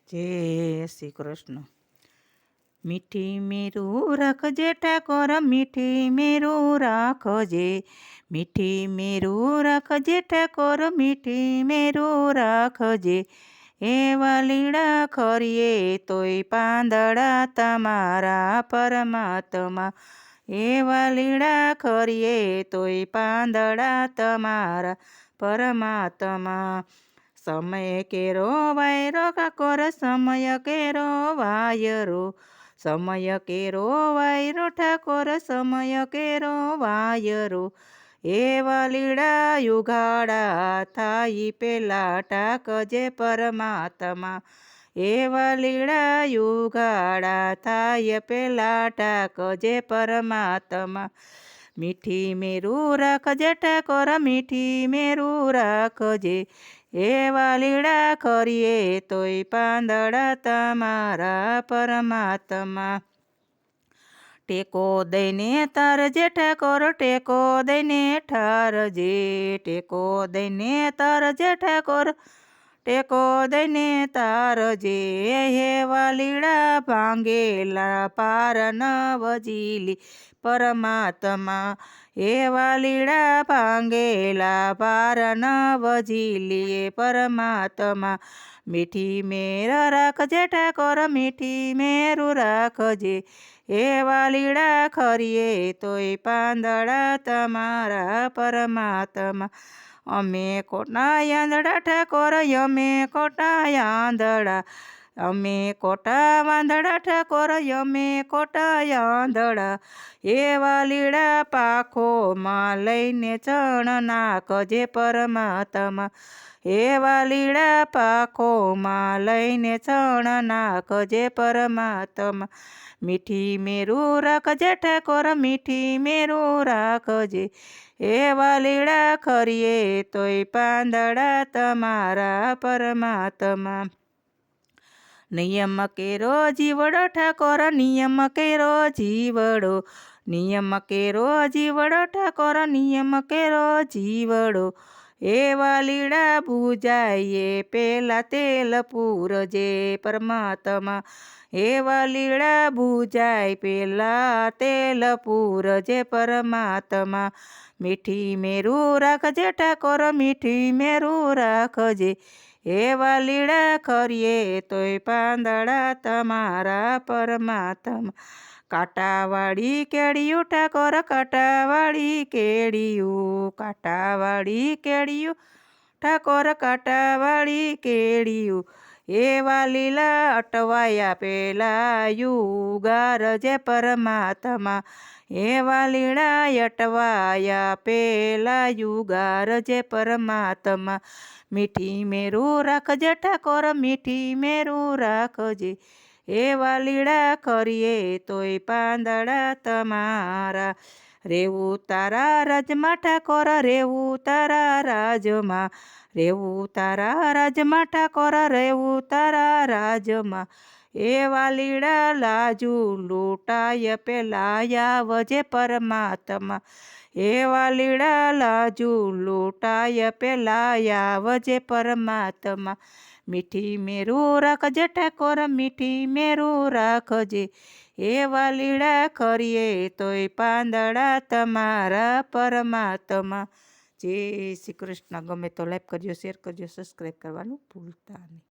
જય શ્રી કૃષ્ણ। મીઠી મેરું રાખજે ઠાકોર, મીઠી મેરું રાખજે, મીઠી મેરું રાખજે ઠાકોર, મીઠી મેરું રાખજે। એવા લીડા ખરીએ તોય પાંદડા તમારા પરમાત્મા, એવા લીડા ખરીએ તોય પાંદડા તમારા પરમાત્મા। સમય કેરો વાયરો ઠાકોર, સમય કેરો વાયરો, સમય કેરો વાયરો ઠાકોર, સમય કેરો વાયરો। એવા લીડા યુગાડા થાય પેલા ટાકજે પરમાત્મા, એવા લીડા યુગાડા થાય પેલા ટાકજે પરમાત્મા। મીઠી મેરું રાખજે ઠાકોર, મીઠી મેરું રાખજે, એવા લીડા ખરીએ તોય પાંદડા તમારા પરમાત્મા। ટેકો દઈને તારજે ઠાકોર, ટેકો દઈને ઠારજે, ટેકો દઈને તારજે ઠાકોર, ટેકો દઈને તારજે। એવા લીડા ભાંગેલા પાર નવજીલી પરમાત્મા, એવા લીડા ભાંગેલા પાર નવજીલીએ પરમાત્મા। મીઠી મેર રાખજે ઠાકોર, મીઠી મેરું રાખજે, એવા લીડા ખરીએ તોય પાંદડા તમારા પરમાત્મા। અમે કોટા આંધળા ઠાકોર, અમે કોટા આંધળા, અમે કોટા વાંધળા ઠાકોર, અમે કોટા આંધળા। એવા લીડા પાખોમાં લઈને ચણ નાખજે પરમાત્મા, એવા લીડા પાખોમાં લઈને ચણ નાખજે પરમાત્મા। મીઠી મેરું રાખજે ઠાકોર, મીઠી મેરું રાખજે, એવા લીડા ખરીએ તોય પાંદડા તમારા પરમાત્મા। નિયમ કેરો જીવડો ઠાકોર, નિયમ કેરો જીવડો, નિયમ કેરો જીવડો ઠાકોર, નિયમ કેરો જીવડો। એવા લીડા બુજાઈએ પેલા તેલ પૂરજે પરમાત્મા, એવા લીડા બુજાય પેલા તેલ પૂરજે પરમાત્મા। મીઠી મેરું રાખજે ઠાકોર, મીઠી મેરું રાખજે, એવા લીડા ખરીએ તોય પાંદડા તમારા પરમાત્મા। કાંટાવાળી કેળિયું ઠાકોર, કાંટાવાળી કેળિયું, કાંટાવાળી કેળિયું ઠાકોર, કાંટાવાળી કેળિયું। એવા લીલા અટવાયા પેલા યુગારજે પરમાત્મા, એવા લીડા અટવાયા પેલા યુગારજે પરમાત્મા। મીઠી મેરું રાખજે ઠાકોર, મીઠી મેરું રાખજે, એવા લીડા ખરીએ તોય પાંદડા તમારા। રેવું તારા રાજમાં ઠાકોર, રેવું તારા રાજમાં, રેવું તારા રાજમાં ઠાકોર, રેવું તારા રાજમાં। એવા લીડા લાજુ લૂંટાય પેલા આવજે પરમાત્મા, એવા લીડા લાજુ લૂંટાય પેલા આવજે પરમાત્મા। મીઠી મેરું રાખજે ઠાકોર, મીઠી મેરું રાખજે, એવા લીડા ખરીએ તોય પાંદડા તમારા પરમાત્મા। જય શ્રી કૃષ્ણ। ગમે તો લાઈક કરજો, શેર કરજો, સબસ્ક્રાઈબ કરવાનું ભૂલતા નહીં।